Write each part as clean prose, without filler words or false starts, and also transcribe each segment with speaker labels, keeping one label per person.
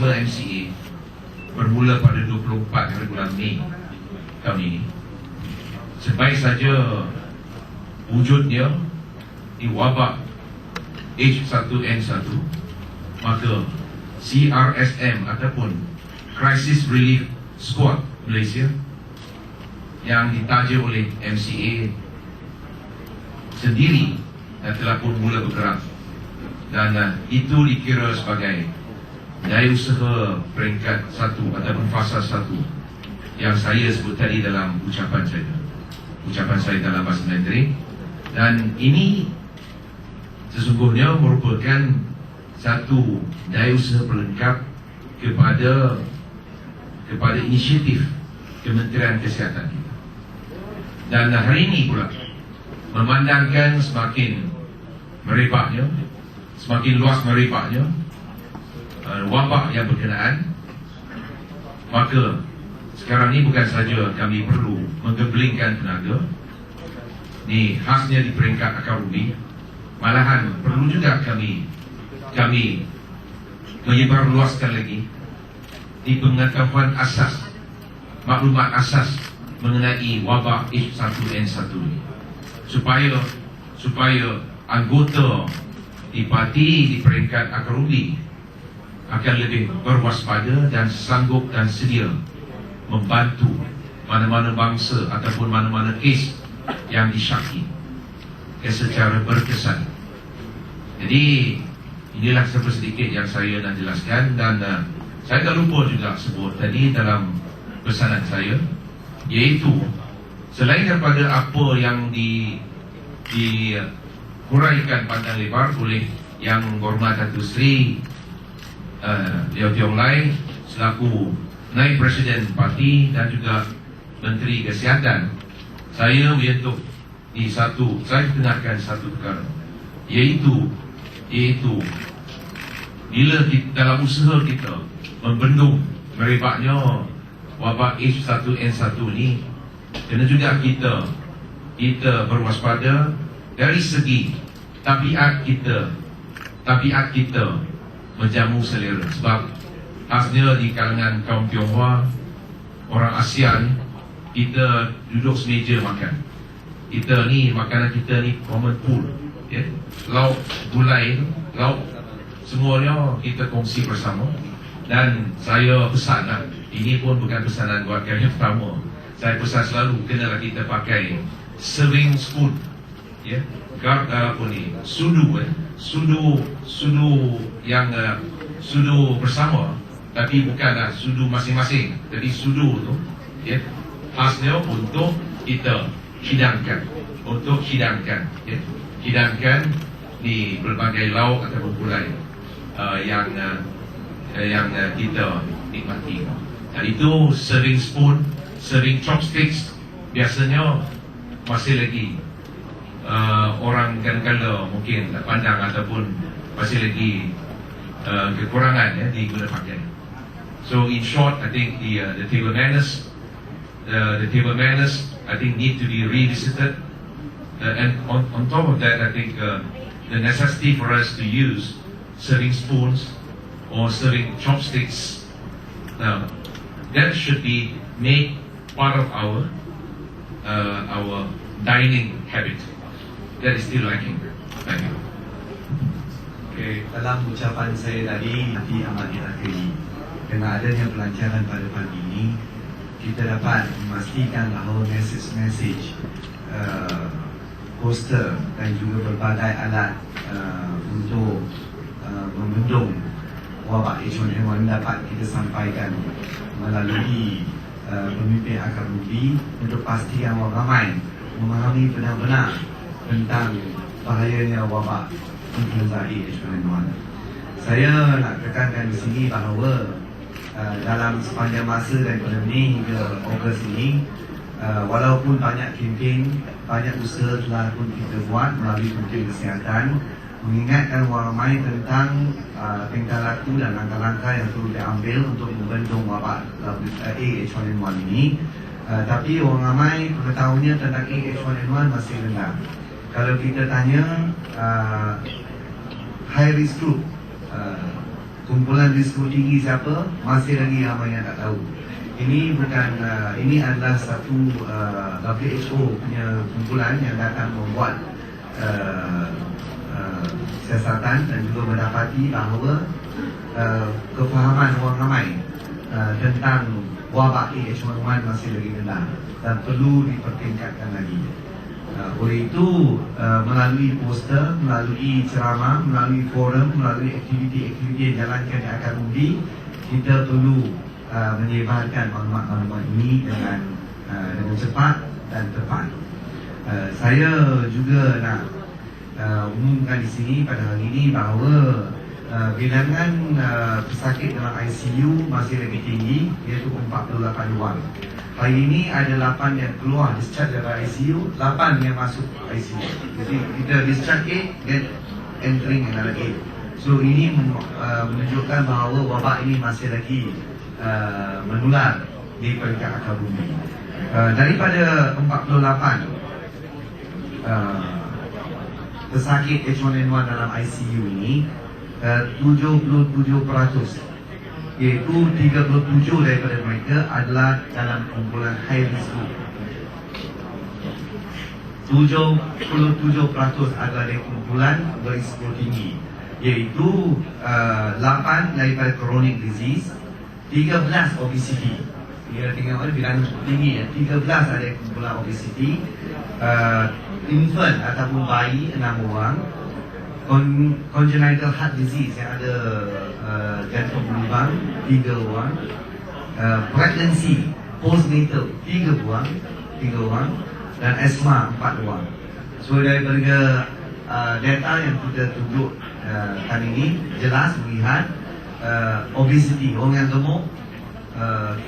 Speaker 1: Waiver MCA bermula pada 24 hari bulan Mei tahun ini. Sebaik saja wujudnya di wabak H1N1, maka CRSM ataupun Crisis Relief Squad Malaysia yang ditaja oleh MCA sendiri telah pun mula bergerak, dan itu dikira sebagai daya usaha peringkat 1 ataupun fasa 1 yang saya sebut tadi dalam ucapan saya dalam bahasa Mandarin. Dan ini sesungguhnya merupakan satu daya usaha pelengkap kepada inisiatif Kementerian Kesihatan kita. Dan hari ini pula, memandangkan semakin merebaknya, semakin luas merebaknya wabak yang berkenaan, maka sekarang ni bukan saja kami perlu menggemblingkan tenaga, ni khasnya di peringkat akar ubi, malahan perlu juga kami menyebarluaskan lagi di pengetahuan asas, maklumat asas mengenai wabak H1N1 ini, supaya anggota di parti di peringkat akar ubi akan lebih berwaspada dan sanggup dan sedia membantu mana-mana bangsa ataupun mana-mana kes yang disyaki secara berkesan. Jadi inilah sedikit yang saya nak jelaskan, dan saya tak lupa juga sebut tadi dalam pesanan saya, iaitu selain daripada apa yang dihuraikan pandang lebar oleh Yang Berhormat Datuk Seri Liew Tiong Lai selaku Naib Presiden Parti dan juga Menteri Kesihatan, saya menyentuh saya dengarkan satu perkara, iaitu bila dalam usaha kita membendung merebaknya wabak H1N1 ni, kena juga kita berwaspada dari segi tabiat kita menjamu selera. Sebab khasnya di kalangan kaum Tionghoa, orang ASEAN, kita duduk semeja makan. Makanan kita ni common pool, ya? Lauk, gulai, lauk, semuanya kita kongsi bersama. Dan saya pesanlah, ini pun bukan pesanan buat kali pertama, saya pesan selalu, kenalah kita pakai serving spoon, ya? Sudu yang sudu bersama, tapi bukanlah sudu masing-masing, tapi sudu tu, ya, khasnya untuk kita hidangkan, ya, hidangkan di berbagai lauk ataupun gulai yang kita nikmati. Dan itu serving spoon, serving chopsticks, biasanya masih lagi orang kadang-kadang mungkin tak pandang ataupun masih lagi kekurangan, ya, di guna pakai. So in short, I think the table manners I think need to be revisited, and on top of that, I think the necessity for us to use serving spoons or serving chopsticks, that should be made part of our dining habit. That is still lacking. Thank you.
Speaker 2: Okay, dalam ucapan saya tadi, nanti amat diakui dengan adanya pelancaran pada pagi ini, kita dapat memastikan bahawa message poster dan juga berbagai alat untuk membendung wabak H1N1 dapat kita sampaikan melalui pemimpin akar ubi untuk pastikan orang ramai memahami benar-benar tentang bahayanya wabak influenza H1N1. Saya nak tekankan di sini bahawa dalam sepanjang masa daripada Mei hingga Ogos ini, walaupun banyak kempen, banyak usaha telah pun kita buat melalui Kementerian Kesihatan mengingatkan orang ramai tentang tingkah laku dan langkah-langkah yang perlu diambil untuk membendung wabak H1N1 ini. Tapi orang ramai pengetahuannya tentang H1N1 masih rendah. Kalau kita tanya high risk group, kumpulan risiko tinggi siapa, masih lagi ramai yang tak tahu. Ini bukan, ini adalah satu WHO punya kumpulan yang datang membuat siasatan dan juga mendapati bahawa kefahaman orang ramai tentang wabak H1N1 masih lagi rendah dan perlu dipertingkatkan lagi. Oleh itu, melalui poster, melalui ceramah, melalui forum, melalui aktiviti-aktiviti yang jalankan di akar undi, kita perlu menyebarkan maklumat-maklumat ini dengan cepat dan tepat. Saya juga nak umumkan di sini pada hari ini bahawa bilangan pesakit dalam ICU masih lagi tinggi, iaitu 48 orang. Hari ini ada 8 yang keluar discharge dari ICU, 8 yang masuk ICU. Jadi kita discharge 8, then entering another 8. So ini menunjukkan bahawa wabak ini masih lagi menular di peringkat akar bumi. Daripada 48 pesakit H1N1 dalam ICU ini, 77%, iaitu 37 daripada mereka adalah dalam kumpulan high risk group. 77% adalah dari kumpulan berisiko tinggi, iaitu 8 daripada chronic disease, 13 obesity. Kita tengok bilangan cukup tinggi ya. 13 ada kumpulan obesity, infant ataupun bayi 6 orang, congenital heart disease yang ada jantung berlubang 3 orang, pregnancy postnatal 3 orang dan asma 4 orang. So daripada data yang kita tunjuk kali ini jelas melihat obesity, orang yang gemuk,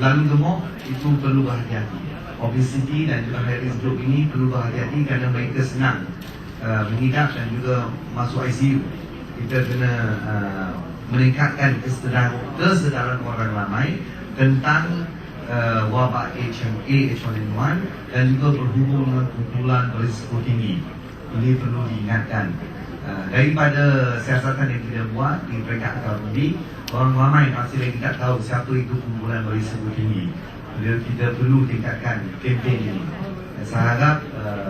Speaker 2: lalu gemuk itu perlu berhati-hati. Obesity dan juga high risk group ini perlu berhati-hati kerana mereka senang mengidap dan juga masuk ICU. Kita kena meningkatkan kesedaran orang ramai tentang wabak H1N1 dan juga berhubung dengan kumpulan berisiko tinggi. Ini perlu diingatkan. Daripada siasatan yang kita buat di peringkat akar undi, orang ramai masih lagi tak tahu siapa itu kumpulan berisiko tinggi. Jadi kita perlu tingkatkan kempen ini. Saya harap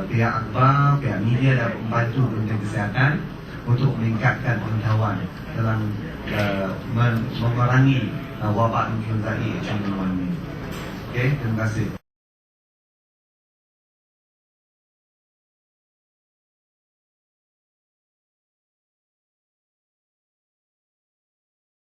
Speaker 2: pihak akhbar, pihak media dapat membantu Kementerian Kesihatan untuk meningkatkan pengetahuan dalam memerangi wabak influenza A H1N1 ini. Okey, terima kasih.